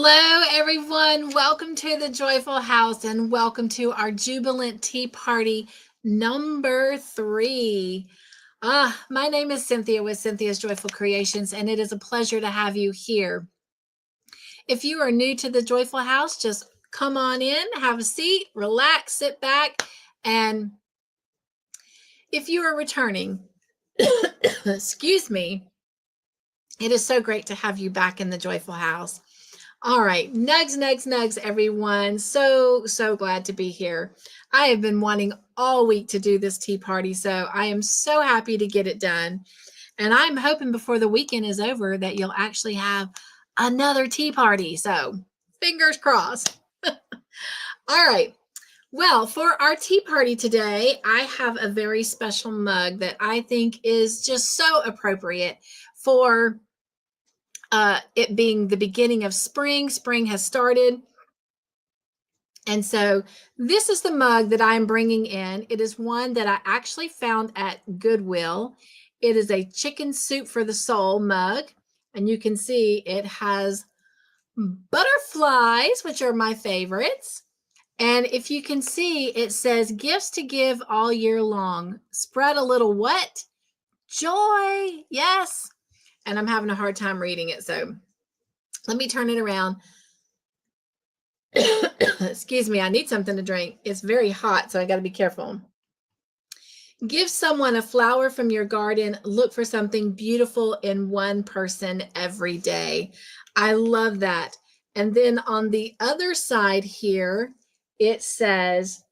Hello, everyone. Welcome to the Joyful House and welcome to our Jubilant Tea Party number 3. My name is Cynthia with Cynthia's Joyful Creations, and it is a pleasure to have you here. If you are new to the Joyful House, just come on in, have a seat, relax, sit back, and if you are returning, excuse me, it is so great to have you back in the Joyful House. All right, nugs, everyone. So glad to be here. I have been wanting all week to do this tea party, so I am so happy to get it done. And I'm hoping before the weekend is over that you'll actually have another tea party. So fingers crossed. All right. Well, for our tea party today, I have a very special mug that I think is just so appropriate for it being the beginning of spring. Spring has started. And so this is the mug that I'm bringing in. It is one that I actually found at Goodwill. It is a chicken soup for the soul mug. And you can see it has butterflies, which are my favorites. And if you can see, it says gifts to give all year long. Spread a little what? Joy. Yes. And I'm having a hard time reading it. So let me turn it around. Excuse me, I need something to drink. It's very hot, so I got to be careful. Give someone a flower from your garden. Look for something beautiful in one person every day. I love that. And then on the other side here, it says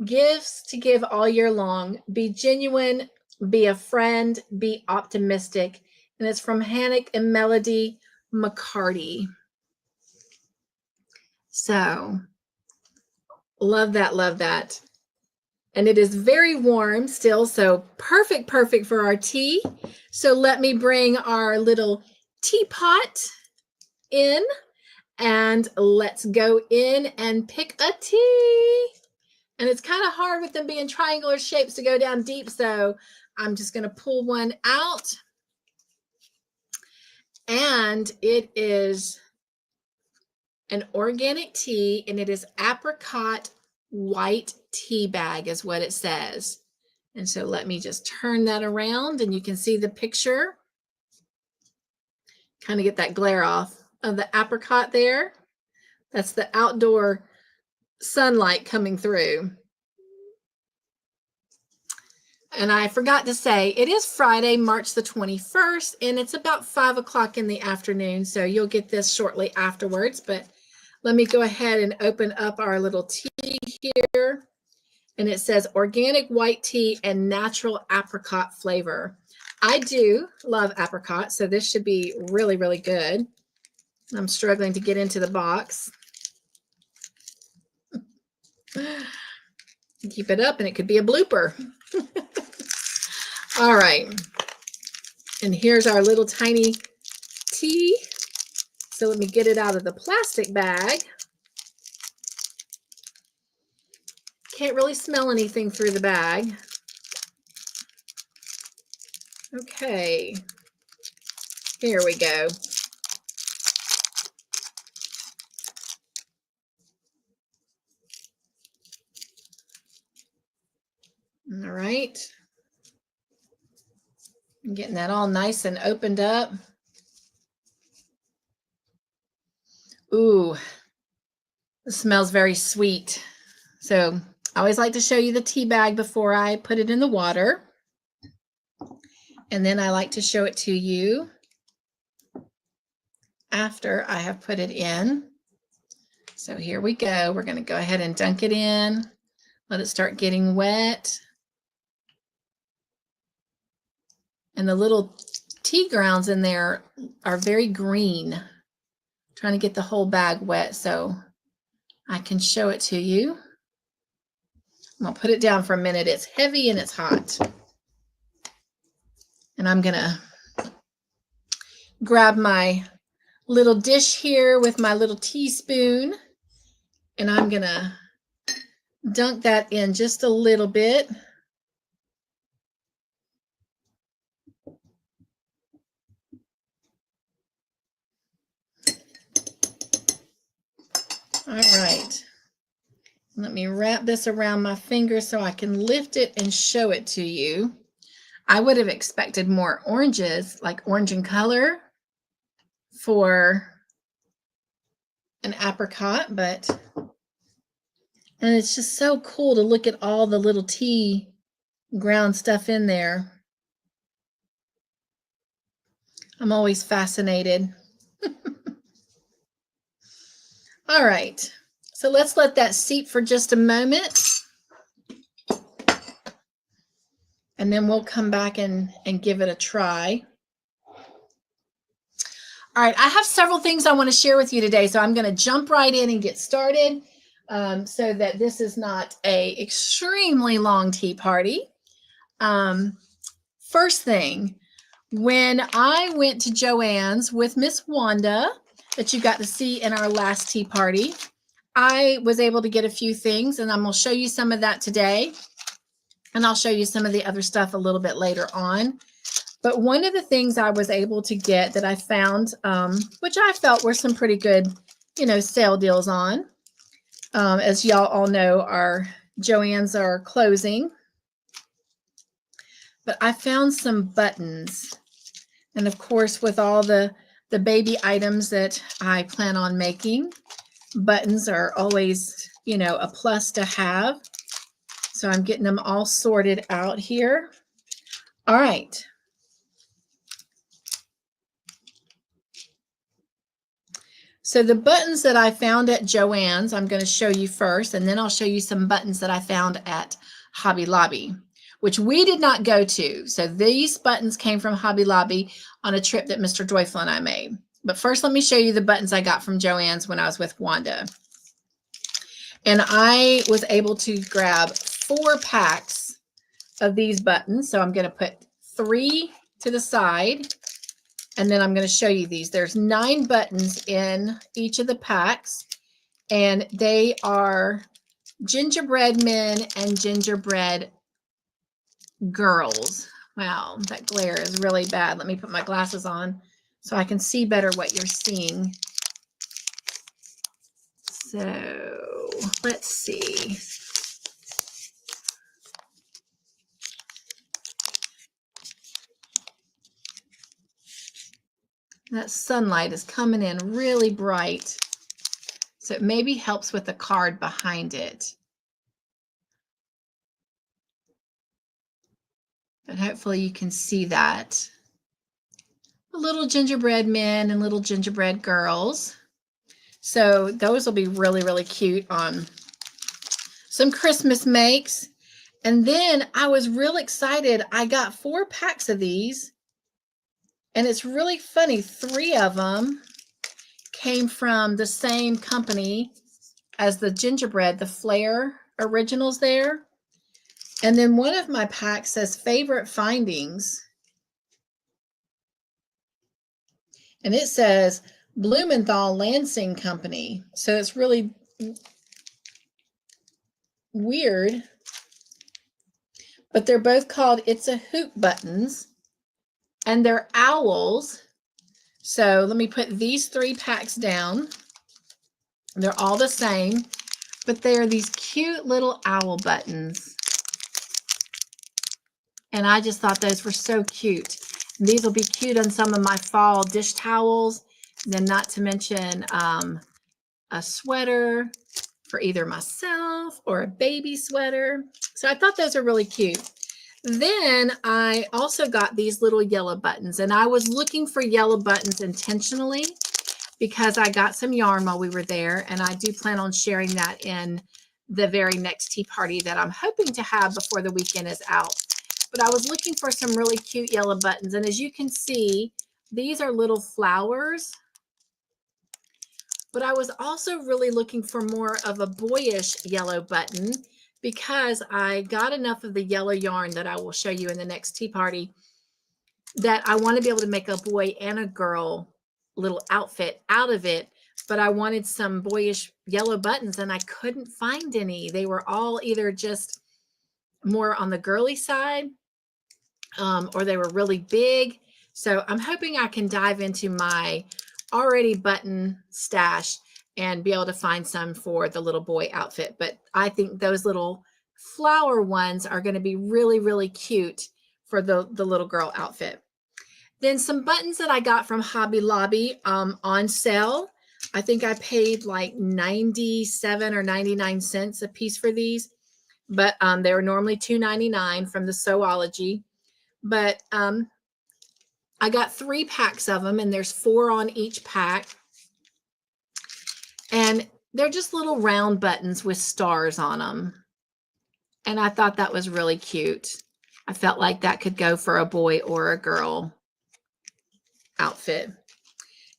gifts to give all year long. Be genuine, be a friend, be optimistic. And it's from Hannah and Melody McCarty. So love that, love that. And it is very warm still, so perfect for our tea. So let me bring our little teapot in and let's go in and pick a tea. And it's kind of hard with them being triangular shapes to go down deep, so I'm just going to pull one out. And it is an organic tea, and it is apricot white tea bag is what it says. And so let me just turn that around and you can see the picture. Kind of get that glare off of the apricot there. That's the outdoor sunlight coming through. And I forgot to say, it is Friday, March the 21st, and it's about 5 o'clock in the afternoon. So you'll get this shortly afterwards, but let me go ahead and open up our little tea here. And it says organic white tea and natural apricot flavor. I do love apricot, so this should be really, really good. I'm struggling to get into the box. Keep it up and it could be a blooper. All right. And here's our little tiny tea. So let me get it out of the plastic bag. Can't really smell anything through the bag. Okay. Here we go. All right. I'm getting that all nice and opened up. Ooh, it smells very sweet. So I always like to show you the tea bag before I put it in the water. And then I like to show it to you after I have put it in. So here we go. We're going to go ahead and dunk it in. Let it start getting wet. And the little tea grounds in there are very green. I'm trying to get the whole bag wet so I can show it to you. I'm going to put it down for a minute. It's heavy and it's hot. And I'm going to grab my little dish here with my little teaspoon. And I'm going to dunk that in just a little bit. All right. Let me wrap this around my finger so I can lift it and show it to you. I would have expected more oranges, like orange in color for an apricot, and it's just so cool to look at all the little tea ground stuff in there. I'm always fascinated. All right, so let's let that seep for just a moment. And then we'll come back and give it a try. All right, I have several things I want to share with you today, so I'm going to jump right in and get started so that this is not a extremely long tea party. First thing, when I went to Joann's with Miss Wanda, that you got to see in our last tea party, I was able to get a few things, and I'm going to show you some of that today. And I'll show you some of the other stuff a little bit later on. But one of the things I was able to get that I found, which I felt were some pretty good, sale deals on. As y'all all know, our Joann's are closing. But I found some buttons. And of course, with all the baby items that I plan on making, buttons are always, a plus to have. So I'm getting them all sorted out here. All right. So the buttons that I found at Joann's, I'm going to show you first, and then I'll show you some buttons that I found at Hobby Lobby, which we did not go to. So these buttons came from Hobby Lobby on a trip that Mr. Joyful and I made. But first, let me show you the buttons I got from Joann's when I was with Wanda. And I was able to grab 4 packs of these buttons. So I'm going to put 3 to the side, and then I'm going to show you these. There's 9 buttons in each of the packs, and they are gingerbread men and gingerbread girls. Wow, that glare is really bad. Let me put my glasses on so I can see better what you're seeing. So let's see. That sunlight is coming in really bright, so it maybe helps with the card behind it. But hopefully you can see that. The little gingerbread men and little gingerbread girls. So those will be really, really cute on some Christmas makes. And then I was real excited. I got 4 packs of these. And it's really funny. 3 of them came from the same company as the gingerbread, the Flair Originals there. And then one of my packs says favorite findings. And it says Blumenthal Lansing Company. So it's really weird. But they're both called It's a Hoop buttons. And they're owls. So let me put these 3 packs down. They're all the same. But they are these cute little owl buttons. And I just thought those were so cute. And these will be cute on some of my fall dish towels. And then not to mention a sweater for either myself or a baby sweater. So I thought those are really cute. Then I also got these little yellow buttons. And I was looking for yellow buttons intentionally because I got some yarn while we were there. And I do plan on sharing that in the very next tea party that I'm hoping to have before the weekend is out. But I was looking for some really cute yellow buttons. And as you can see, these are little flowers. But I was also really looking for more of a boyish yellow button because I got enough of the yellow yarn that I will show you in the next tea party that I want to be able to make a boy and a girl little outfit out of it. But I wanted some boyish yellow buttons and I couldn't find any. They were all either just more on the girly side or they were really big. So I'm hoping I can dive into my already button stash and be able to find some for the little boy outfit. But I think those little flower ones are going to be really, really cute for the little girl outfit. Then some buttons that I got from Hobby Lobby on sale. I think I paid like 97 or 99 cents a piece for these, but they were normally $2.99 from the Sewology. But I got 3 packs of them, and there's 4 on each pack. And they're just little round buttons with stars on them. And I thought that was really cute. I felt like that could go for a boy or a girl outfit.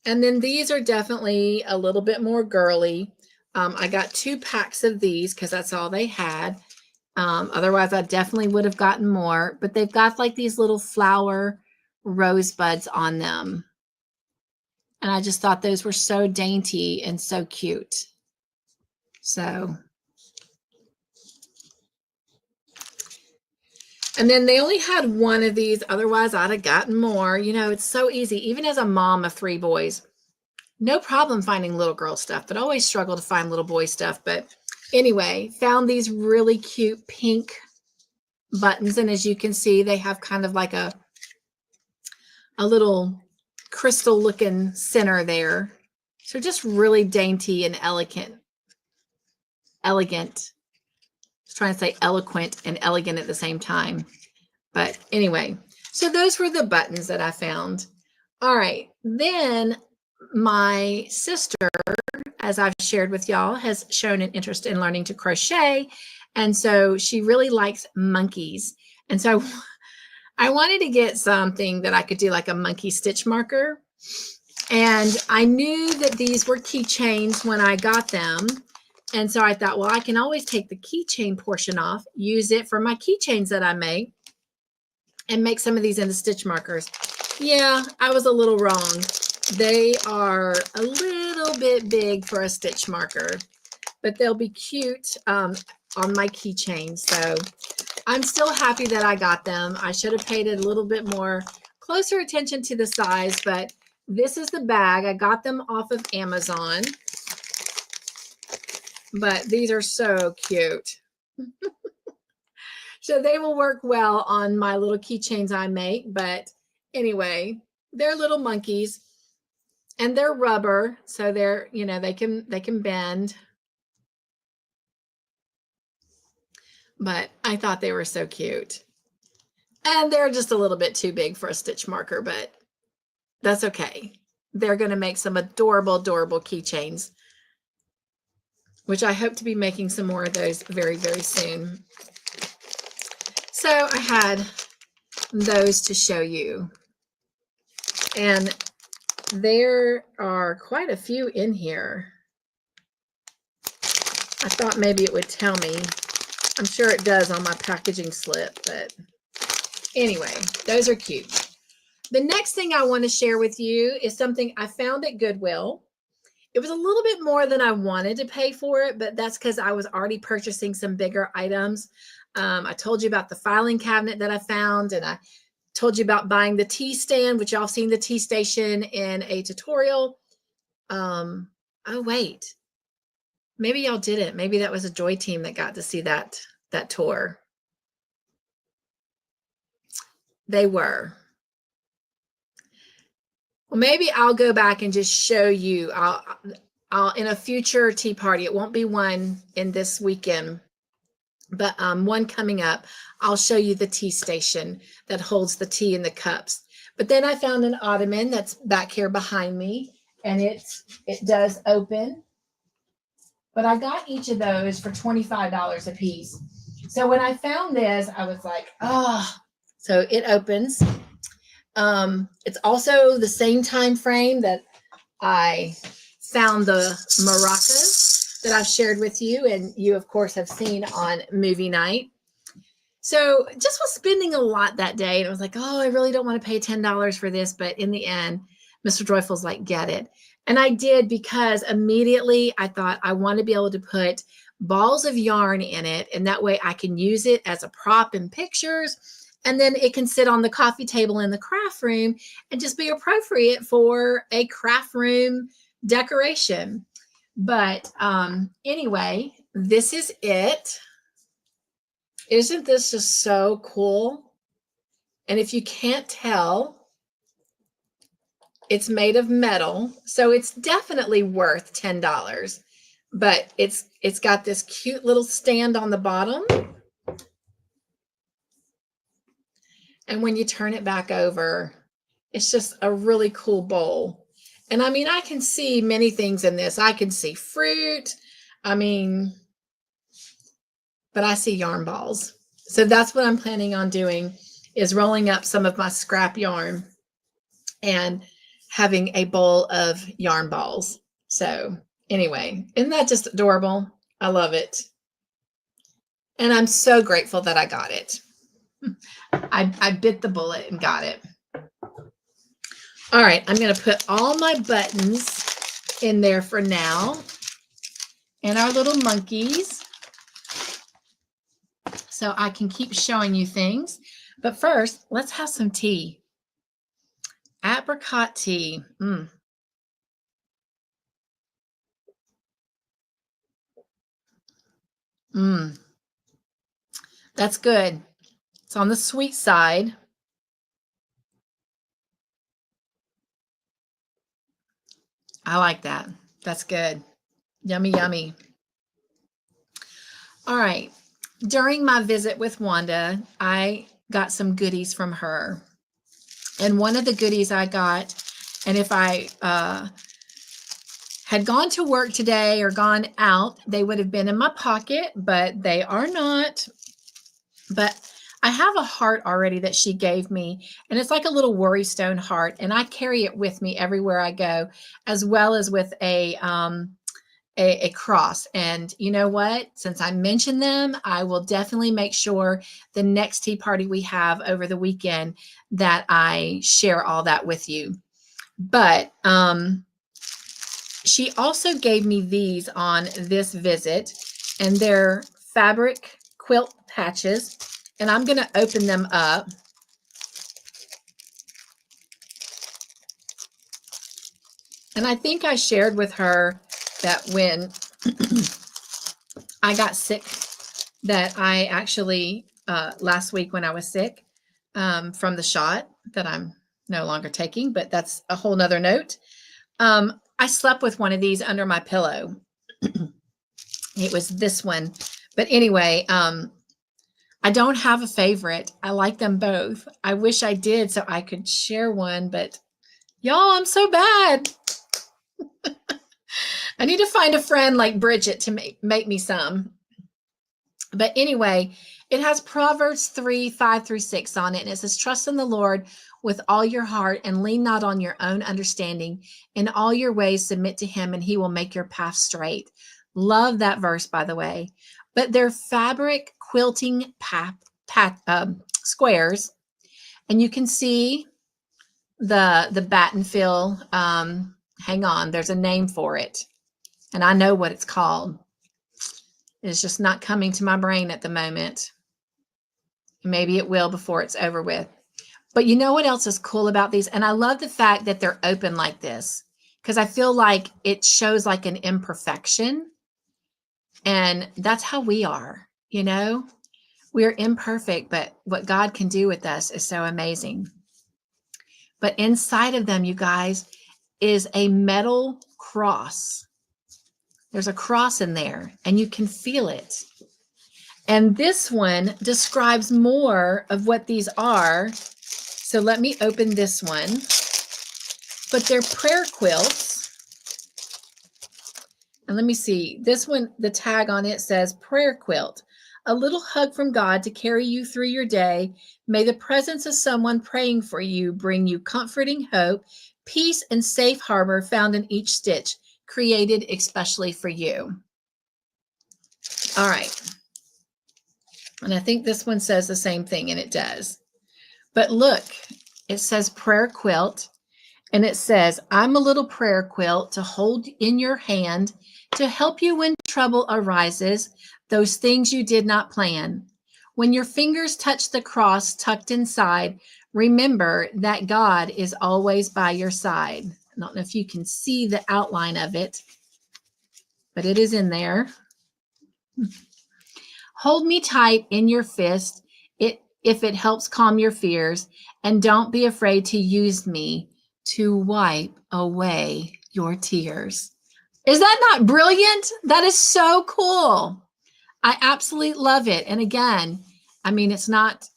And then these are definitely a little bit more girly. I got 2 packs of these because that's all they had. Otherwise, I definitely would have gotten more. But they've got like these little flower rosebuds on them. And I just thought those were so dainty and so cute. So, and then they only had 1 of these. Otherwise, I'd have gotten more. You know, it's so easy. Even as a mom of 3 boys, no problem finding little girl stuff, but I always struggle to find little boy stuff. But anyway, found these really cute pink buttons. And as you can see, they have kind of like a little crystal looking center there. So just really dainty and elegant. I was trying to say eloquent and elegant at the same time. But anyway, so those were the buttons that I found. All right. Then my sister, as I've shared with y'all, has shown an interest in learning to crochet. And so she really likes monkeys. And so I wanted to get something that I could do like a monkey stitch marker. And I knew that these were keychains when I got them. And so I thought, well, I can always take the keychain portion off, use it for my keychains that I make, and make some of these into stitch markers. Yeah, I was a little wrong. They are a little bit big for a stitch marker, but they'll be cute on my keychain. So I'm still happy that I got them. I should have paid a little bit more closer attention to the size, but this is the bag. I got them off of Amazon, but these are so cute. So they will work well on my little keychains I make. But anyway, they're little monkeys and they're rubber. So they're, you know, they can bend. But I thought they were so cute. And they're just a little bit too big for a stitch marker, but that's okay. They're going to make some adorable, adorable keychains, which I hope to be making some more of those very, very soon. So I had those to show you. And there are quite a few in here. I thought maybe it would tell me. I'm sure it does on my packaging slip, but anyway, those are cute. The next thing I want to share with you is something I found at Goodwill. It was a little bit more than I wanted to pay for it, but that's because I was already purchasing some bigger items. I told you about the filing cabinet that I found, and I told you about buying the tea stand, which y'all seen the tea station in a tutorial. Oh, wait. Maybe y'all didn't. Maybe that was a Joy team that got to see that tour. They were. Well, maybe I'll go back and just show you. I'll in a future tea party. It won't be one in this weekend, but one coming up. I'll show you the tea station that holds the tea and the cups. But then I found an ottoman that's back here behind me, and it does open. But I got each of those for $25 a piece. So when I found this, I was like, oh. So it opens. It's also the same time frame that I found the maracas that I've shared with you, and you, of course, have seen on movie night. So just was spending a lot that day, and I was like, oh, I really don't want to pay $10 for this. But in the end, Mr. Joyful's like, get it. And I did, because immediately I thought I want to be able to put balls of yarn in it, and that way I can use it as a prop in pictures, and then it can sit on the coffee table in the craft room and just be appropriate for a craft room decoration. But anyway, this is it. Isn't this just so cool? And if you can't tell, it's made of metal, so it's definitely worth $10. But it's got this cute little stand on the bottom. And when you turn it back over, it's just a really cool bowl. And I mean, I can see many things in this. I can see fruit. I mean, but I see yarn balls. So that's what I'm planning on doing, is rolling up some of my scrap yarn and having a bowl of yarn balls. So anyway, isn't that just adorable? I love it. And I'm so grateful that I got it. I bit the bullet and got it. All right, I'm going to put all my buttons in there for now, and our little monkeys, so I can keep showing you things. But first, let's have some tea. Apricot tea. That's good. It's on the sweet side. I like that. That's good. Yummy, yummy. All right. During my visit with Wanda, I got some goodies from her. And one of the goodies I got, and if I had gone to work today or gone out, they would have been in my pocket, but they are not. But I have a heart already that she gave me, and it's like a little worry stone heart, and I carry it with me everywhere I go, as well as with a cross. And you know what? Since I mentioned them, I will definitely make sure the next tea party we have over the weekend that I share all that with you. But she also gave me these on this visit, and they're fabric quilt patches, and I'm going to open them up. And I think I shared with her that when I got sick, that I actually, last week when I was sick from the shot that I'm no longer taking, but that's a whole nother note. I slept with one of these under my pillow. It was this one. But anyway, I don't have a favorite. I like them both. I wish I did so I could share one, but y'all, I'm so bad. I need to find a friend like Bridget to make me some. But anyway, it has Proverbs 3:5-6 on it. And it says, trust in the Lord with all your heart and lean not on your own understanding. In all your ways, submit to him and he will make your path straight. Love that verse, by the way. But they're fabric quilting squares. And you can see the batten fill. Hang on, there's a name for it. And I know what it's called. It's just not coming to my brain at the moment. Maybe it will before it's over with. But you know what else is cool about these? And I love the fact that they're open like this, because I feel like it shows like an imperfection. And that's how we are, you know? We're imperfect, but what God can do with us is so amazing. But inside of them, you guys, is a metal cross. There's a cross in there, and you can feel it. And this one describes more of what these are. So let me open this one. But they're prayer quilts. And let me see. This one, the tag on it says prayer quilt. A little hug from God to carry you through your day. May the presence of someone praying for you bring you comforting hope, peace, and safe harbor found in each stitch, created especially for you. All right. And I think this one says the same thing, and it does. But look, it says prayer quilt, and it says, I'm a little prayer quilt to hold in your hand to help you when trouble arises, those things you did not plan. When your fingers touch the cross tucked inside, remember that God is always by your side. I don't know if you can see the outline of it. but it is in there. Hold me tight in your fist if it helps calm your fears, and don't be afraid to use me to wipe away your tears. Is that not brilliant? That is so cool. I absolutely love it. And again, I mean, it's not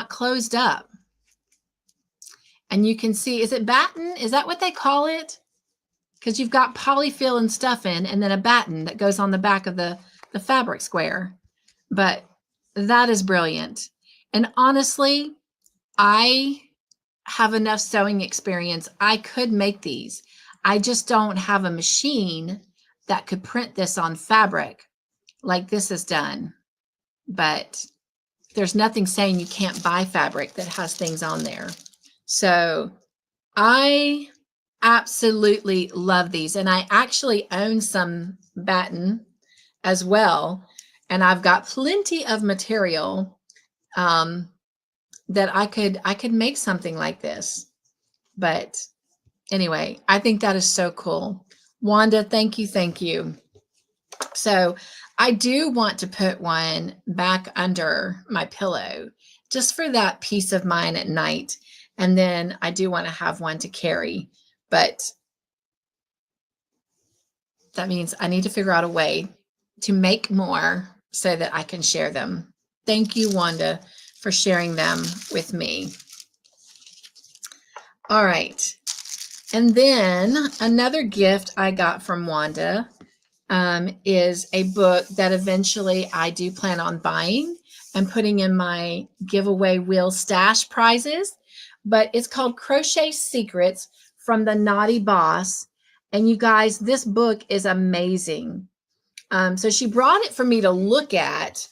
closed up. And you can see, is it batten? Is that what they call it? Because you've got polyfill and stuff in, and then a batten that goes on the back of the fabric square. But that is brilliant. And honestly, I have enough sewing experience. I could make these. I just don't have a machine that could print this on fabric like this is done. But there's nothing saying you can't buy fabric that has things on there. So I absolutely love these. And I actually own some batten as well. And I've got plenty of material that I could make something like this. But anyway, I think that is so cool. Wanda, thank you, thank you. So I do want to put one back under my pillow just for that peace of mind at night. And then I do want to have one to carry, but that means I need to figure out a way to make more so that I can share them. Thank you, Wanda, for sharing them with me. All right. And then another gift I got from Wanda is a book that eventually I do plan on buying and putting in my giveaway wheel stash prizes. But it's called Crochet Secrets from the Naughty Boss. And you guys, this book is amazing. So she brought it for me to look at,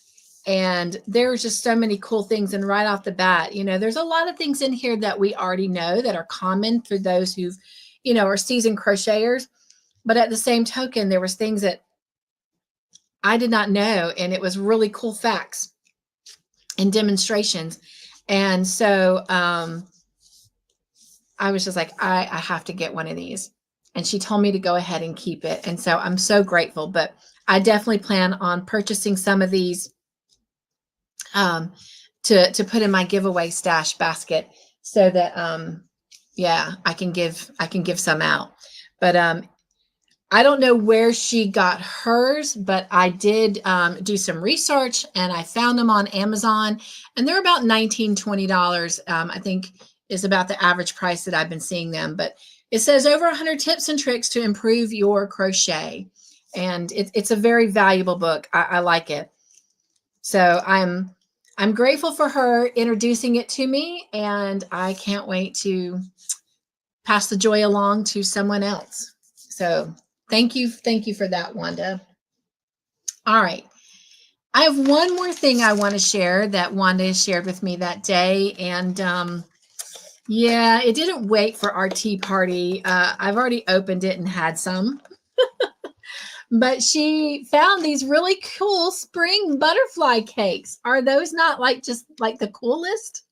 and there's just so many cool things. And right off the bat, you know, there's a lot of things in here that we already know that are common for those who've, you know, are seasoned crocheters. But at the same token, there was things that I did not know, and it was really cool facts and demonstrations. And so I was just like, I have to get one of these. And she told me to go ahead and keep it. And so I'm so grateful. But I definitely plan on purchasing some of these to put in my giveaway stash basket so that yeah, I can give some out. But I don't know where she got hers, but I did do some research, and I found them on Amazon, and they're about $19, $20. I think is about the average price that I've been seeing them. But it says over 100 tips and tricks to improve your crochet. And it's a very valuable book. I like it. So I'm grateful for her introducing it to me, and I can't wait to pass the joy along to someone else. So thank you for that, Wanda. All right. I have one more thing I want to share that Wanda shared with me that day. And yeah, it didn't wait for our tea party. I've already opened it and had some. But she found these really cool spring butterfly cakes. Are those not like just like the coolest?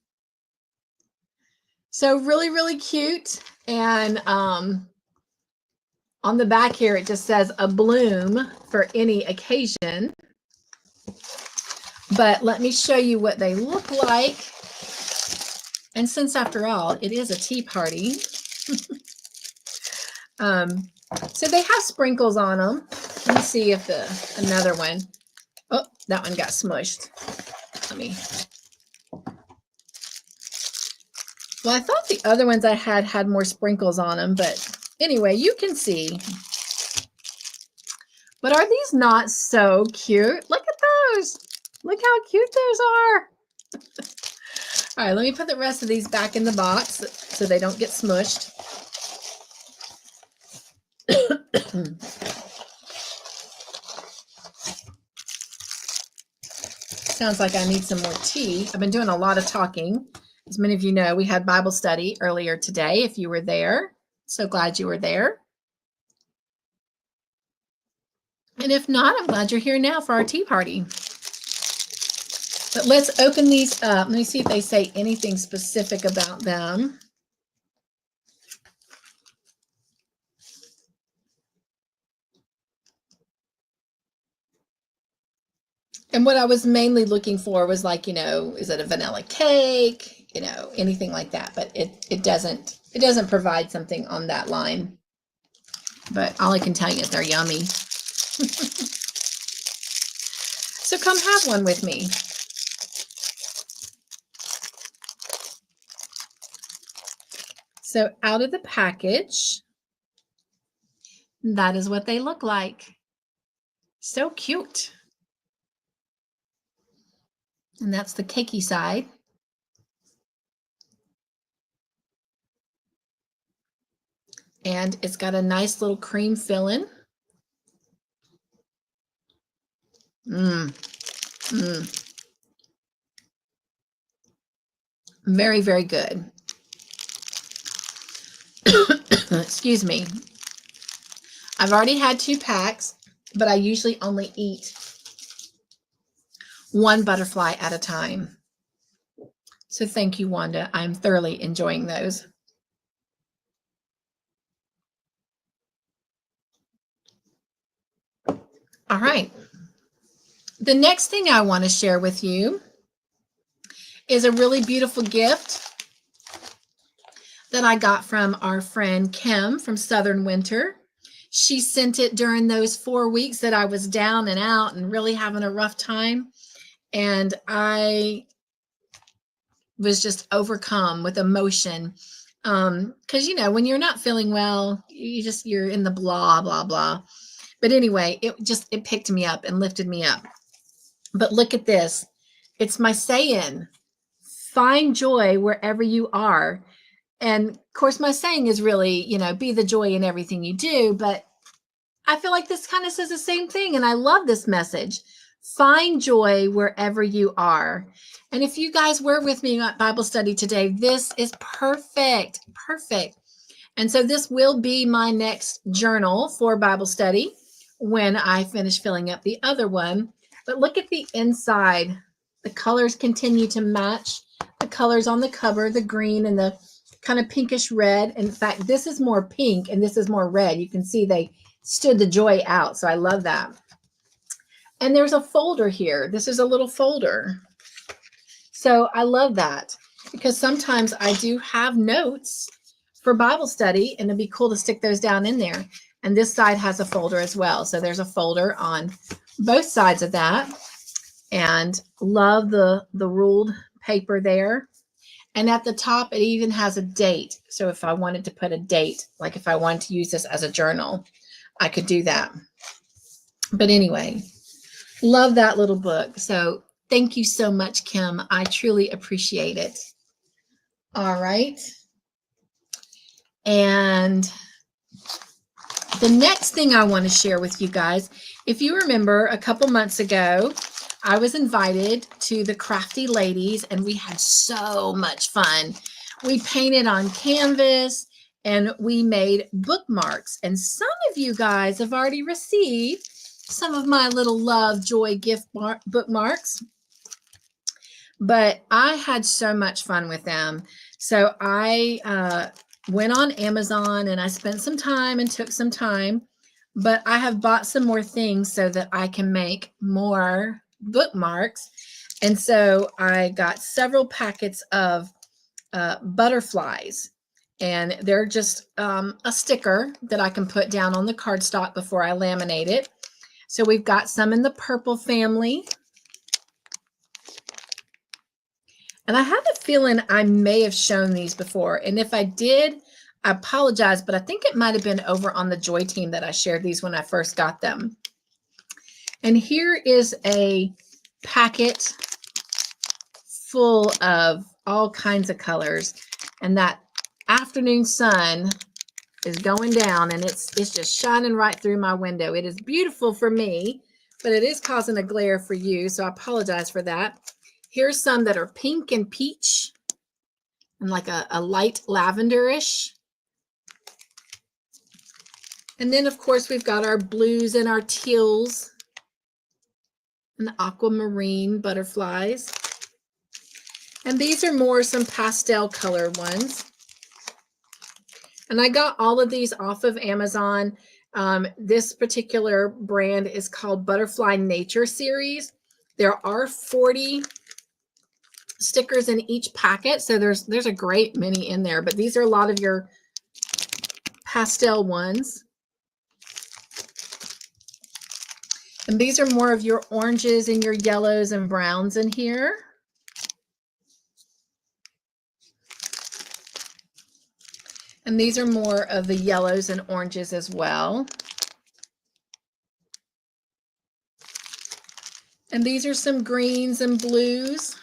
So really, really cute. And on the back here, it just says a bloom for any occasion. But let me show you what they look like. And since after all, it is a tea party. So they have sprinkles on them. Let me see if another one. Oh, that one got smushed. Let me. Well, I thought the other ones I had more sprinkles on them, but anyway, you can see. But are these not so cute? Look at those. Look how cute those are. All right, let me put the rest of these back in the box so they don't get smushed. Sounds like I need some more tea. I've been doing a lot of talking. As many of you know, we had Bible study earlier today. If you were there, so glad you were there. And if not, I'm glad you're here now for our tea party. But let's open these up. Let me see if they say anything specific about them. And what I was mainly looking for was like, is it a vanilla cake, anything like that. But it doesn't provide something on that line. But all I can tell you is they're yummy. So come have one with me. So out of the package, that is what they look like. So cute. And that's the cakey side. And it's got a nice little cream filling. Very, very good. Excuse me. I've already had 2 packs, but I usually only eat 1 butterfly at a time. So thank you, Wanda. I'm thoroughly enjoying those. All right. The next thing I want to share with you is a really beautiful gift that I got from our friend Kim from Southern Winter. She sent it during those 4 weeks that I was down and out and really having a rough time. And I was just overcome with emotion. Because, when you're not feeling well, you're in the blah, blah, blah. But anyway, it picked me up and lifted me up. But look at this. It's my saying, find joy wherever you are. And of course, my saying is really, be the joy in everything you do. But I feel like this kind of says the same thing. And I love this message. Find joy wherever you are. And if you guys were with me at Bible study today, this is perfect. Perfect. And so this will be my next journal for Bible study when I finish filling up the other one. But look at the inside. The colors continue to match the colors on the cover, the green and the kind of pinkish red. In fact, this is more pink and this is more red. You can see they stood the joy out. So I love that. And there's a folder here. This is a little folder. So I love that because sometimes I do have notes for Bible study and it'd be cool to stick those down in there. And this side has a folder as well. So there's a folder on both sides of that. And love the ruled paper there. And at the top, it even has a date. So if I wanted to put a date, like if I wanted to use this as a journal, I could do that. But anyway, love that little book. So thank you so much, Kim. I truly appreciate it. All right. And the next thing I want to share with you guys, if you remember a couple months ago, I was invited to the Crafty ladies and we had so much fun. We painted on canvas and we made bookmarks. And some of you guys have already received some of my little love joy gift bookmarks. But I had so much fun with them. So I went on Amazon and I spent some time and took some time. But I have bought some more things so that I can make more bookmarks. And so I got several packets of butterflies. And they're just a sticker that I can put down on the cardstock before I laminate it. So we've got some in the purple family. And I have a feeling I may have shown these before. And if I did, I apologize, but I think it might have been over on the Joy team that I shared these when I first got them. And here is a packet full of all kinds of colors. And that afternoon sun is going down and it's just shining right through my window. It is beautiful for me, but it is causing a glare for you. So I apologize for that. Here's some that are pink and peach and like a light lavenderish. And then, of course, we've got our blues and our teals and the aquamarine butterflies. And these are more some pastel color ones. And I got all of these off of Amazon. This particular brand is called Butterfly Nature Series. There are 40 stickers in each packet, so there's a great many in there, but these are a lot of your pastel ones. And these are more of your oranges and your yellows and browns in here. And these are more of the yellows and oranges as well. And these are some greens and blues.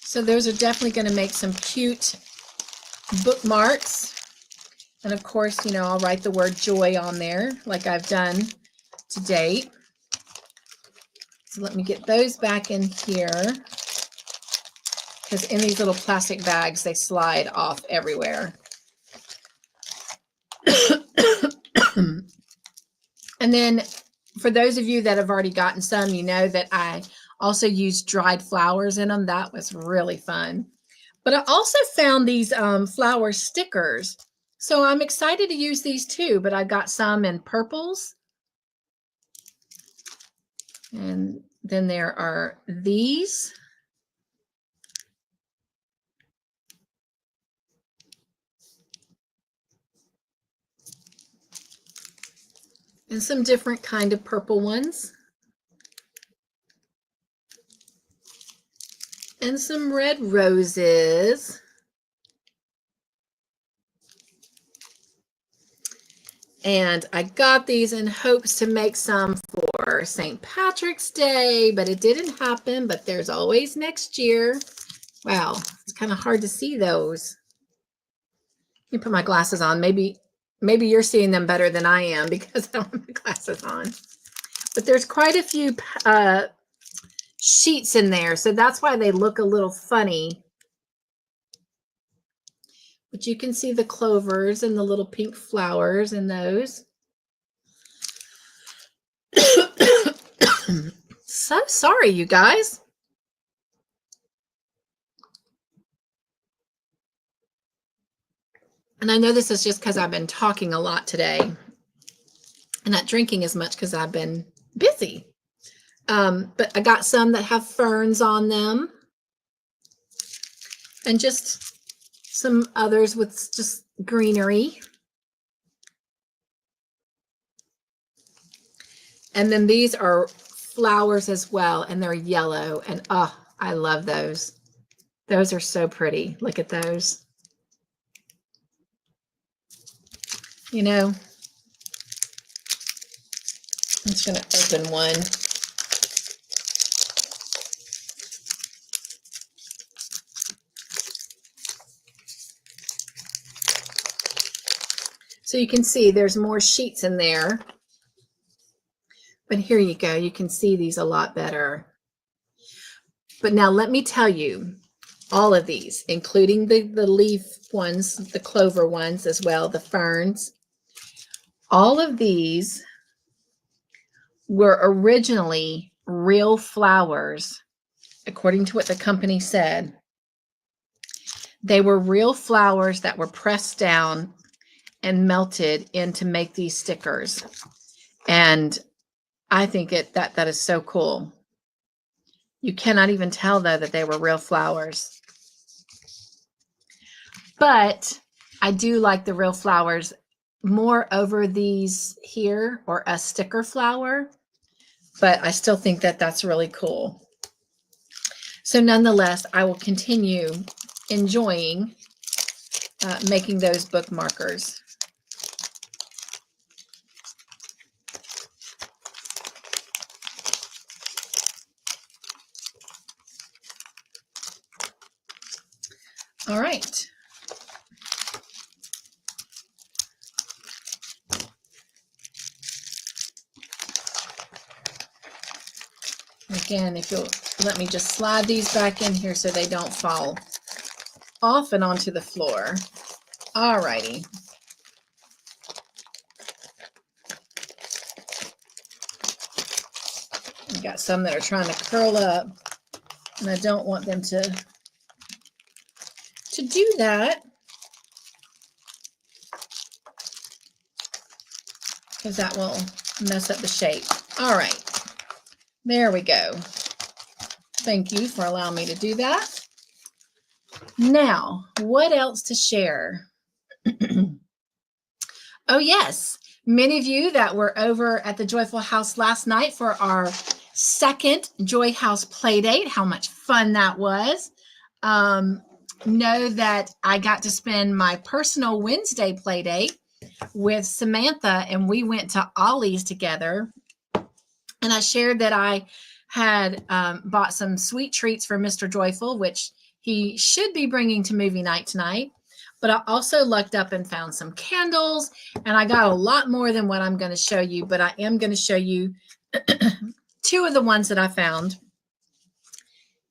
So those are definitely going to make some cute bookmarks. And of course, you know, I'll write the word joy on there like I've done to date. So let me get those back in here, because in these little plastic bags, they slide off everywhere. And then for those of you that have already gotten some, you know that I also used dried flowers in them. That was really fun. But I also found these flower stickers. So I'm excited to use these too, but I got some in purples. And then there are these. And some different kind of purple ones. And some red roses. And I got these in hopes to make some for St. Patrick's Day, but it didn't happen, but there's always next year. Wow, it's kind of hard to see those. Let me put my glasses on. Maybe you're seeing them better than I am because I don't have my glasses on. But there's quite a few sheets in there, so that's why they look a little funny. But you can see the clovers and the little pink flowers in those. So sorry, you guys. And I know this is just because I've been talking a lot today and not drinking as much because I've been busy. But I got some that have ferns on them. And just some others with just greenery. And then these are flowers as well, and they're yellow. And oh, I love those. Those are so pretty. Look at those. You know, I'm just going to open one. So you can see there's more sheets in there. But here you go. You can see these a lot better. But now let me tell you, all of these, including the leaf ones, the clover ones as well, the ferns, all of these were originally real flowers, according to what the company said. They were real flowers that were pressed down and melted in to make these stickers. And I think that is so cool. You cannot even tell, though, that they were real flowers. But I do like the real flowers more over these here, or a sticker flower. But I still think that that's really cool. So nonetheless, I will continue enjoying making those bookmarkers. All right. Again, if you'll let me just slide these back in here so they don't fall off and onto the floor. All righty. I've got some that are trying to curl up, and I don't want them to do that, because that will mess up the shape. All right. There we go. Thank you for allowing me to do that. Now, what else to share? Oh, yes. Many of you that were over at the Joyful House last night for our second Joy House Playdate, how much fun that was. Know that I got to spend my personal Wednesday Playdate with Samantha, and we went to Ollie's together. And I shared that I had bought some sweet treats for Mr. Joyful, which he should be bringing to movie night tonight. But I also lucked up and found some candles, and I got a lot more than what I'm going to show you, but I am going to show you two of the ones that I found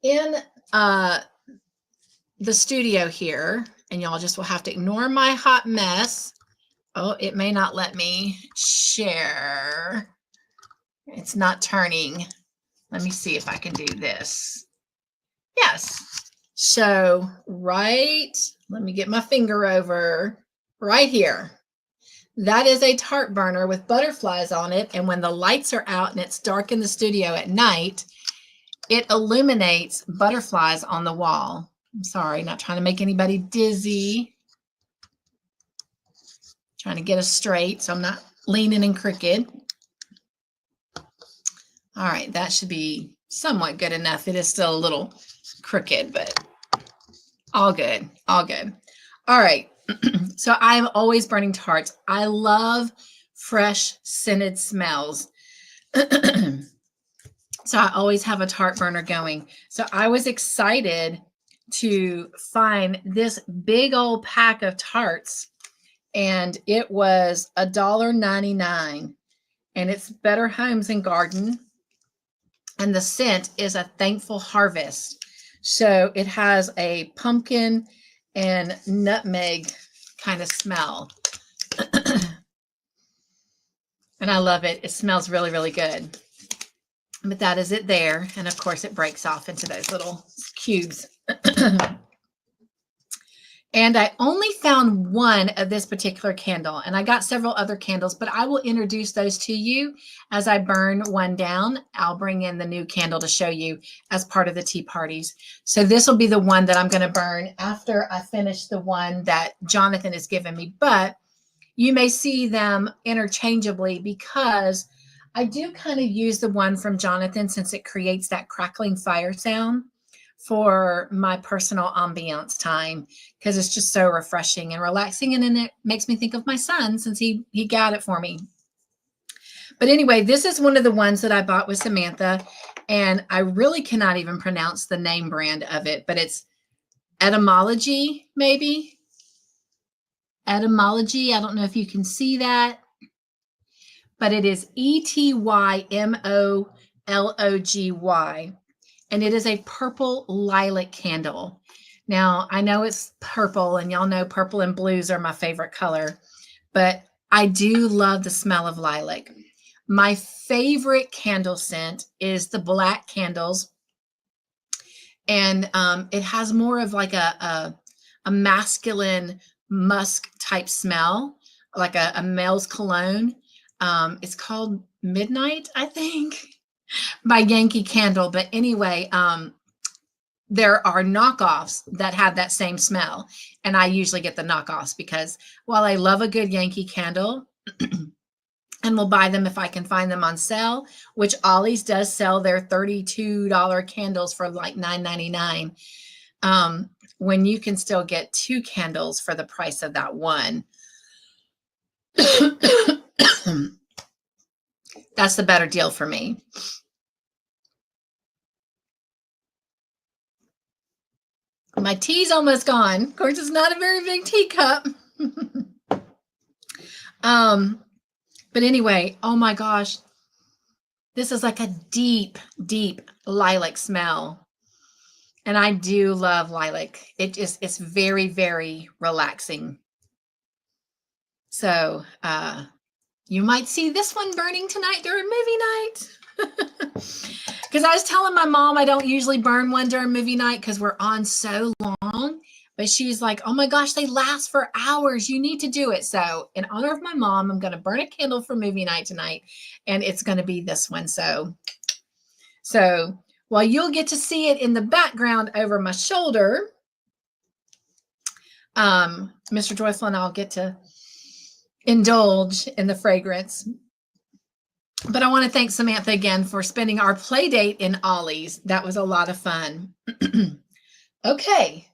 in the studio here, and y'all just will have to ignore my hot mess. Oh, it may not let me share. It's not turning. Let me see if I can do this. Yes. So let me get my finger over right here. That is a tart burner with butterflies on it. And when the lights are out and it's dark in the studio at night, it illuminates butterflies on the wall. I'm sorry, not trying to make anybody dizzy. Trying to get us straight so I'm not leaning and crooked. All right, that should be somewhat good enough. It is still a little crooked, but all good, all good. All right, so I'm always burning tarts. I love fresh scented smells. So I always have a tart burner going. So I was excited to find this big old pack of tarts, and it was $1.99, and it's Better Homes and Garden. And the scent is a Thankful Harvest. So it has a pumpkin and nutmeg kind of smell. And I love it. It smells really, really good. But that is it there. And of course it breaks off into those little cubes. And I only found one of this particular candle, and I got several other candles, but I will introduce those to you as I burn one down. I'll bring in the new candle to show you as part of the tea parties. So this will be the one that I'm going to burn after I finish the one that Jonathan has given me, but you may see them interchangeably because I do kind of use the one from Jonathan since it creates that crackling fire sound for my personal ambiance time, because it's just so refreshing and relaxing, and then it makes me think of my son since he got it for me. But anyway, this is one of the ones that I bought with Samantha, and I really cannot even pronounce the name brand of it, but it's Etymology, maybe. Etymology, I don't know if you can see that, but it is ETYMOLOGY. And it is a purple lilac candle. Now, I know it's purple, and y'all know purple and blues are my favorite color, but I do love the smell of lilac. My favorite candle scent is the black candles, and it has more of like a masculine musk type smell, like a male's cologne. It's called Midnight, I think, by Yankee Candle. But anyway, there are knockoffs that have that same smell. And I usually get the knockoffs because while I love a good Yankee Candle and will buy them if I can find them on sale, which Ollie's does sell their $32 candles for like $9.99, when you can still get two candles for the price of that one. That's the better deal for me. My tea's almost gone. Of course, it's not a very big teacup. But anyway, oh my gosh, this is like a deep, deep lilac smell. And I do love lilac. It's very, very relaxing. So you might see this one burning tonight during movie night. Because I was telling my mom I don't usually burn one during movie night because we're on so long. but she's like, oh my gosh, they last for hours. You need to do it. So in honor of my mom, I'm going to burn a candle for movie night tonight, and it's going to be this one. So while you'll get to see it in the background over my shoulder, Mr. Joyful and I'll get to indulge in the fragrance. But I want to thank Samantha again for spending our play date in Ollie's. That was a lot of fun. Okay.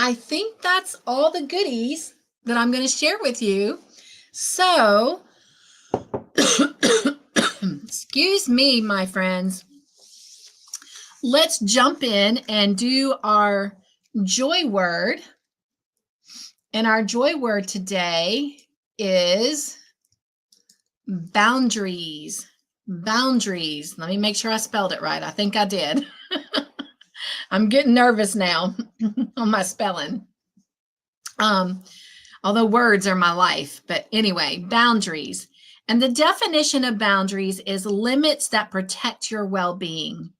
I think that's all the goodies that I'm going to share with you. So, excuse me, my friends. Let's jump in and do our joy word. And our joy word today is boundaries. Boundaries. Let me make sure I spelled it right. I think I did. I'm getting nervous now on my spelling. Although words are my life. But anyway, boundaries. And the definition of boundaries is limits that protect your well-being.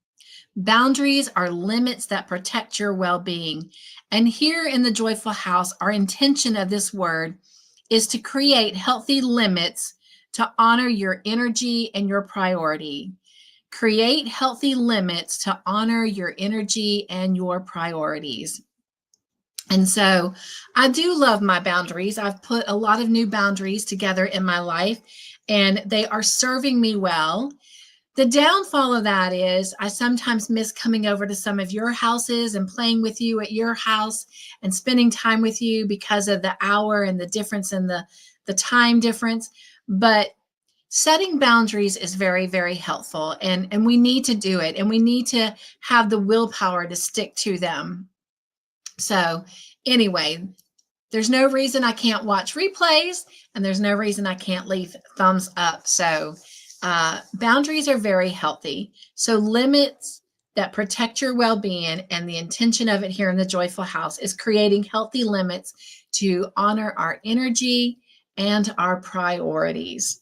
Boundaries are limits that protect your well-being. And here in the Joyful House, our intention of this word is to create healthy limits to honor your energy and your priority. Create healthy limits to honor your energy and your priorities. And so I do love my boundaries. I've put a lot of new boundaries together in my life, and they are serving me well. The downfall of that is I sometimes miss coming over to some of your houses and playing with you at your house and spending time with you because of the hour and the difference in the time difference. But setting boundaries is very, very helpful, and we need to do it, and we need to have the willpower to stick to them. So anyway, there's no reason I can't watch replays, and there's no reason I can't leave thumbs up. So boundaries are very healthy. So limits that protect your well-being, and the intention of it here in the Joyful House is creating healthy limits to honor our energy and our priorities.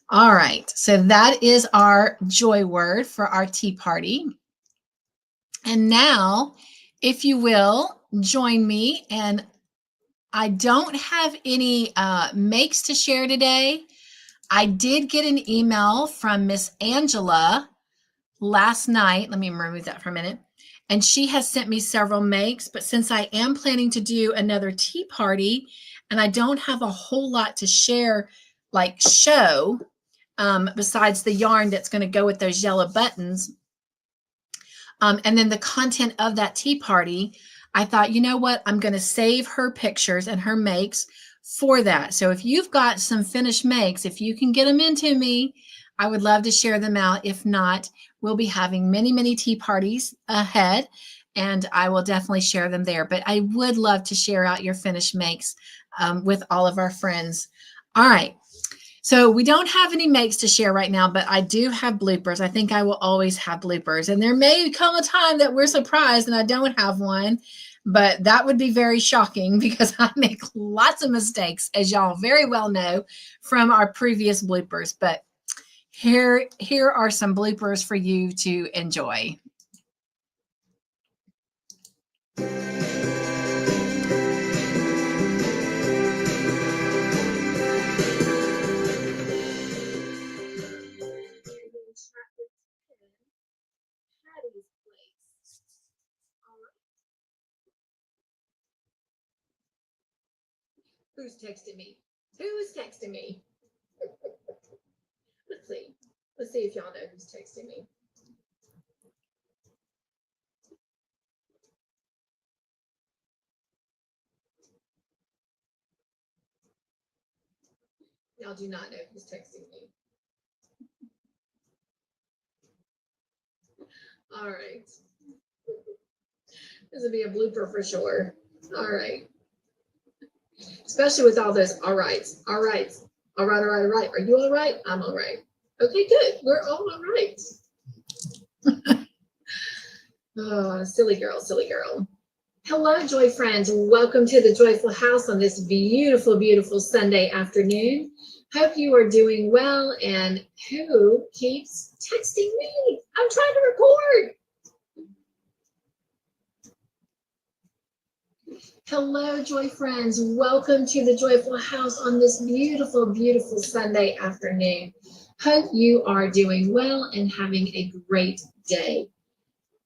All right, so that is our joy word for our tea party. And now, if you will, join me. And I don't have any makes to share today. I did get an email from Miss Angela last night. Let me remove that for a minute. And she has sent me several makes, but since I am planning to do another tea party and I don't have a whole lot to share, like show, besides the yarn that's going to go with those yellow buttons, and then the content of that tea party, I thought, you know what? I'm going to save her pictures and her makes for that. So if you've got some finished makes, if you can get them into me, I would love to share them out. If not, we'll be having many, many tea parties ahead, and I will definitely share them there. But I would love to share out your finished makes with all of our friends. All right. So we don't have any makes to share right now, but I do have bloopers. I think I will always have bloopers. And there may come a time that we're surprised and I don't have one, but that would be very shocking because I make lots of mistakes, as y'all very well know from our previous bloopers. But here are some bloopers for you to enjoy. Who's texting me? Who's texting me? Let's see. Let's see if y'all know who's texting me. Y'all do not know who's texting me. All right. This will be a blooper for sure. All right. Especially with all those all rights. All right. All right, all right, all right. Are you all right? I'm all right. Okay, good. We're all right. Oh, silly girl, silly girl. Hello, Joy friends. Welcome to the Joyful House on this beautiful, beautiful Sunday afternoon. Hope you are doing well. And who keeps texting me? I'm trying to record. Hello, Joy friends. Welcome to the Joyful House on this beautiful, beautiful Sunday afternoon. Hope you are doing well and having a great day.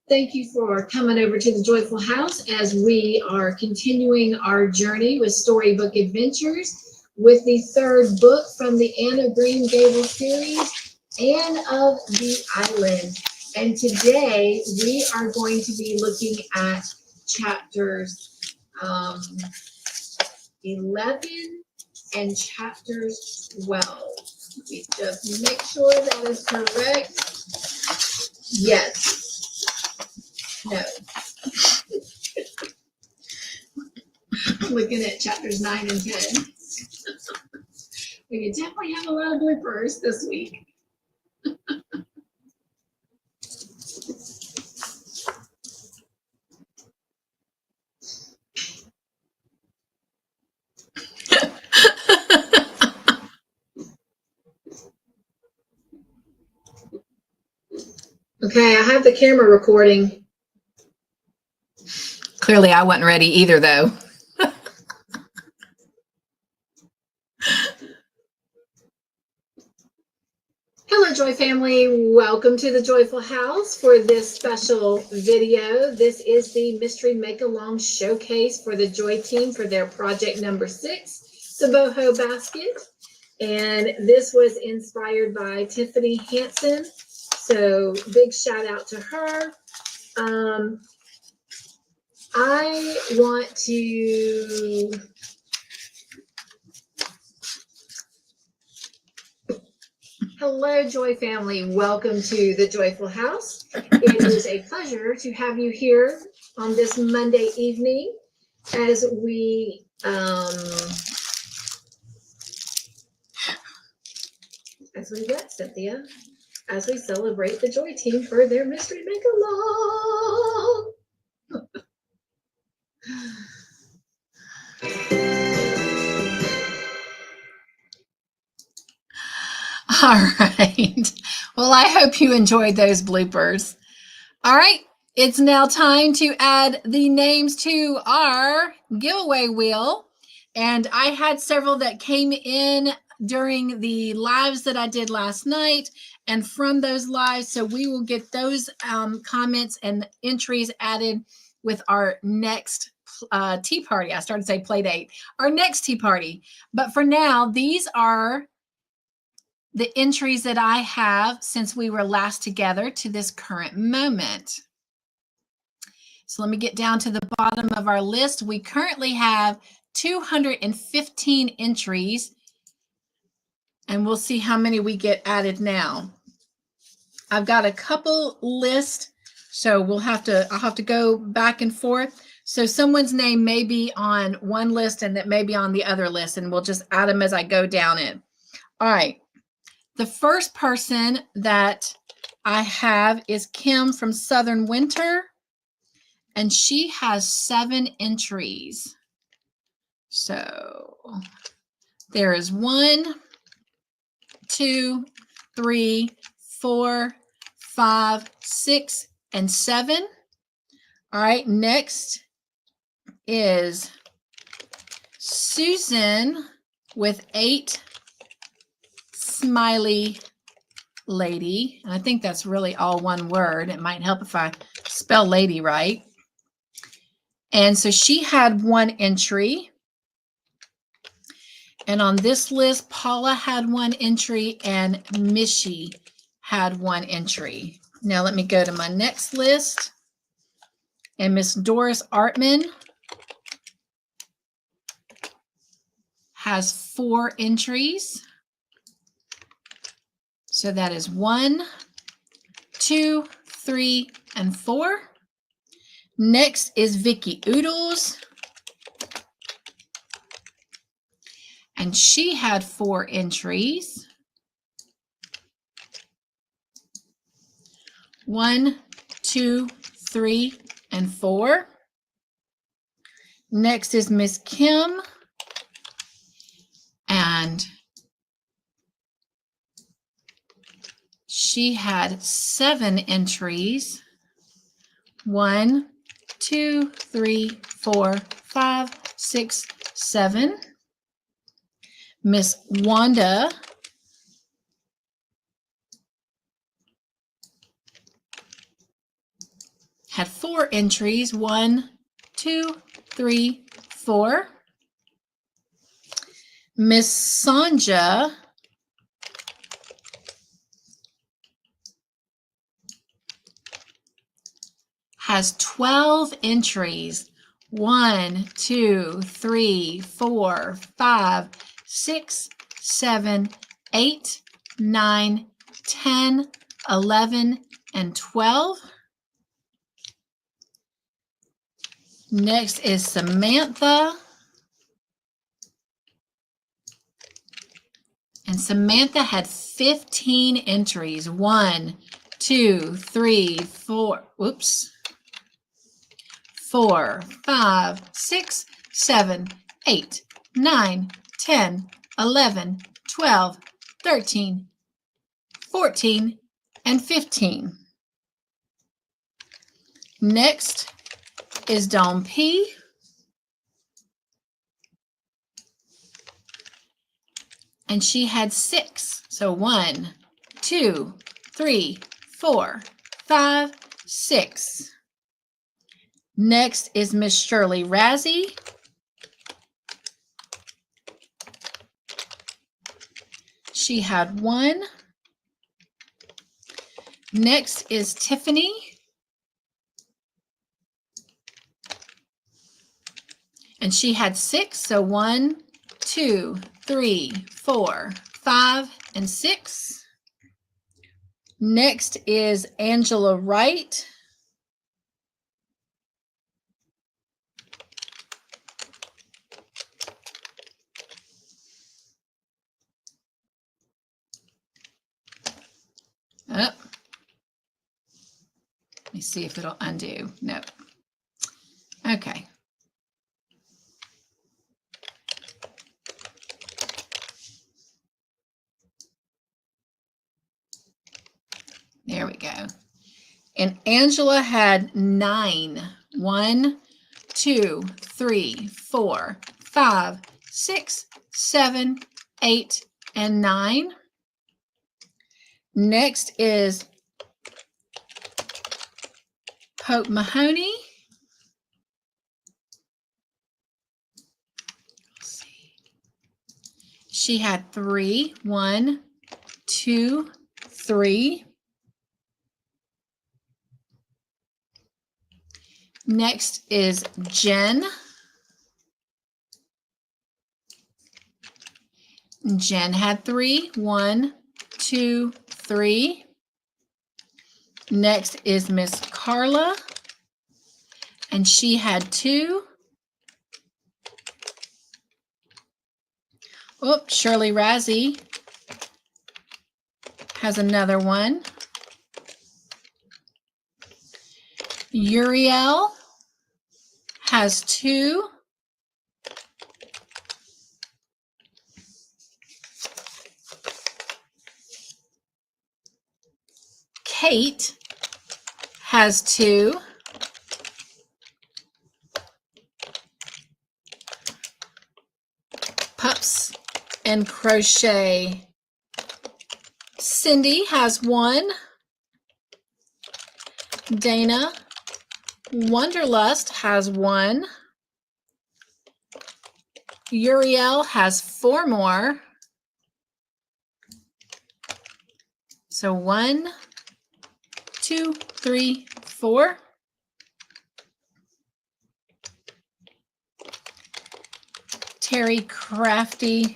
Thank you for coming over to the Joyful House as we are continuing our journey with Storybook Adventures with the third book from the Anne of Green Gables series, Anne of the Island. And today we are going to be looking at chapters 11 and chapters 12. Let me just make sure that is correct. Yes. No. Looking at chapters 9 and 10. We definitely have a lot of bloopers this week. Okay, I have the camera recording. Clearly, I wasn't ready either, though. Hello, Joy family. Welcome to the Joyful House for this special video. This is the Mystery Make-Along Showcase for the Joy team for their project number 6, the Boho Basket. And this was inspired by Tiffany Hansen. So big shout out to her. I want to hello, Joy family. Welcome to the Joyful House. It is a pleasure to have you here on this Monday evening as we what, Cynthia? As we celebrate the Joy team for their Mystery Make-Along. All right. Well, I hope you enjoyed those bloopers. All right. It's now time to add the names to our giveaway wheel. And I had several that came in during the lives that I did last night and from those lives. So we will get those comments and entries added with our next tea party. I started to say play date, our next tea party. But for now, these are the entries that I have since we were last together to this current moment. So let me get down to the bottom of our list. We currently have 215 entries, and we'll see how many we get added now. I've got a couple lists, so I'll have to go back and forth. So someone's name may be on one list and that may be on the other list, and we'll just add them as I go down it. All right. The first person that I have is Kim from Southern Winter, and she has 7 entries. So there is 1, 2, 3, 4, 5, 6, and 7. All right, next is Susan with 8. Smiley lady. And I think that's really all one word. It might help if I spell lady right. And so she had 1 entry. And on this list, Paula had 1 entry and Mishy had 1 entry. Now let me go to my next list. And Miss Doris Artman has 4 entries. So that is 1, 2, 3, and 4. Next is Vicky Oodles. And she had 4 entries. 1, 2, 3, and 4. Next is Miss Kim. And she had 7 entries. 1, 2, 3, 4, 5, 6, 7. Miss Wanda had 4 entries. 1, 2, 3, 4. Miss Sanja has 12 entries. 1, 2, 3, 4, 5, 6, 7, 8, 9, 10, 11, and 12. Next is Samantha. And Samantha had 15 entries. 1, 2, 3, 4. Whoops. 4, 5, 6, 7, 8, 9, 10, 11, 12, 13, 14, and 15. Next is Dawn P. And she had 6. So 1, 2, 3, 4, 5, 6. Next is Miss Shirley Razzie. She had 1. Next is Tiffany. And she had 6. So 1, 2, 3, 4, 5, and 6. Next is Angela Wright. Oh. Let me see if it'll undo. No. Okay. There we go. And Angela had 9. 1, 2, 3, 4, 5, 6, 7, 8, and 9. Next is Hope Mahoney. Let's see. She had 3. 1, 2, 3. Next is Jen. Jen had 3. 1, 2, 3. Next is Miss Carla, and she had 2. Oh, Shirley Razzie has another one. Uriel has 2. Kate has 2. Pups and Crochet. Cindy has 1. Dana Wonderlust has 1. Uriel has 4 more. So 1, 2, 3, 4. Terry Crafty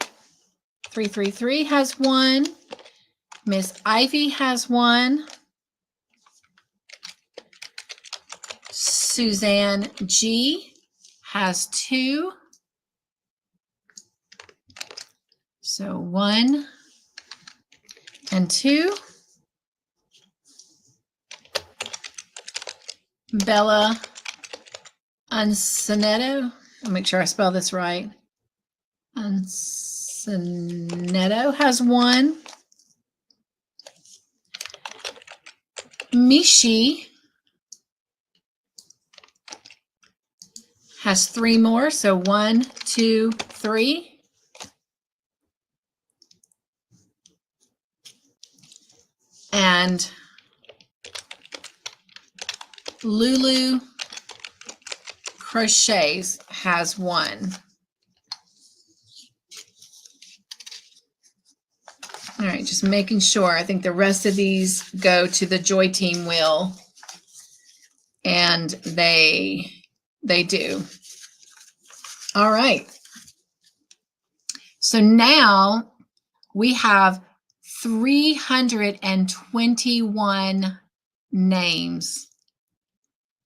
333 has 1. Miss Ivy has 1. Suzanne G has 2. So 1 and 2. Bella Uncinetto, I'll make sure I spell this right. Uncinetto has 1. Mishi has 3 more. So 1, 2, 3. And Lulu Crochets has 1. All right, just making sure. I think the rest of these go to the Joy Team wheel, and they do. All right. So now we have 321 names.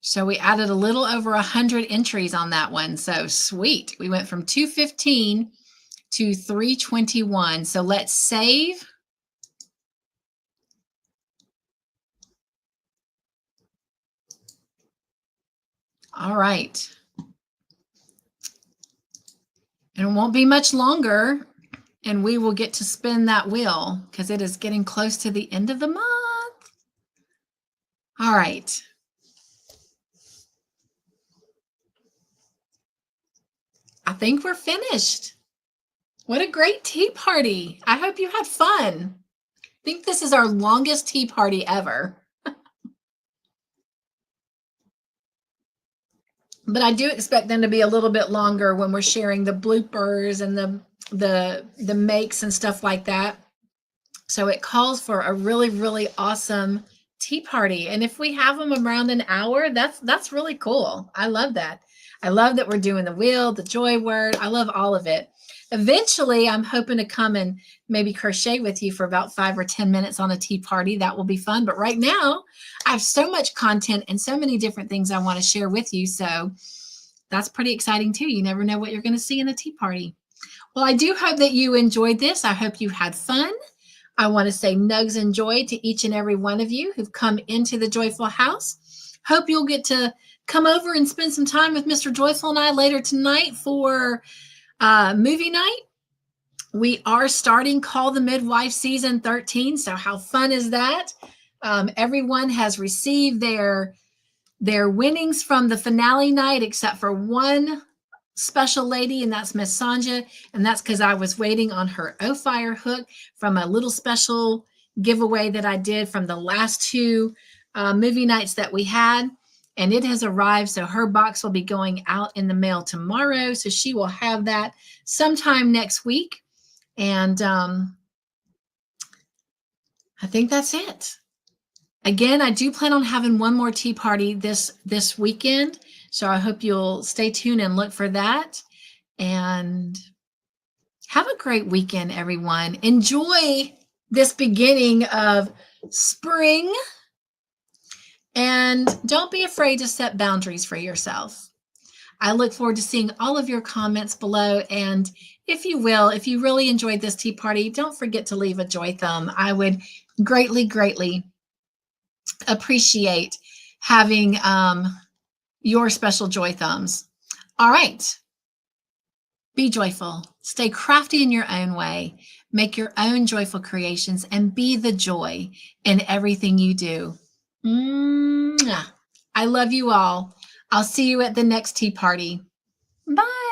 So we added a little over 100 entries on that one. So sweet. We went from 215 to 321. So let's save. All right. And it won't be much longer, and we will get to spin that wheel because it is getting close to the end of the month. All right. I think we're finished. What a great tea party. I hope you had fun. I think this is our longest tea party ever. But I do expect them to be a little bit longer when we're sharing the bloopers and the makes and stuff like that. So it calls for a really, really awesome tea party. And if we have them around an hour, that's really cool. I love that. I love that we're doing the wheel, the joy word. I love all of it. Eventually, I'm hoping to come and maybe crochet with you for about 5 or 10 minutes on a tea party. That will be fun. But right now, I have so much content and so many different things I want to share with you. So that's pretty exciting too. You never know what you're going to see in a tea party. Well, I do hope that you enjoyed this. I hope you had fun. I want to say nugs and joy to each and every one of you who've come into the Joyful House. Hope you'll get to come over and spend some time with Mr. Joyful and I later tonight for movie night. We are starting Call the Midwife season 13. So how fun is that? Everyone has received their winnings from the finale night, except for one special lady, and that's Miss Sanja. And that's because I was waiting on her O-Fire hook from a little special giveaway that I did from the last 2 movie nights that we had. And it has arrived. So her box will be going out in the mail tomorrow. So she will have that sometime next week. And I think that's it. Again, I do plan on having one more tea party this weekend. So I hope you'll stay tuned and look for that. And have a great weekend, everyone. Enjoy this beginning of spring. And don't be afraid to set boundaries for yourself. I look forward to seeing all of your comments below. And if you really enjoyed this tea party, don't forget to leave a joy thumb. I would greatly, greatly appreciate having your special joy thumbs. All right. Be joyful. Stay crafty in your own way. Make your own joyful creations and be the joy in everything you do. Mwah. I love you all. I'll see you at the next tea party. Bye.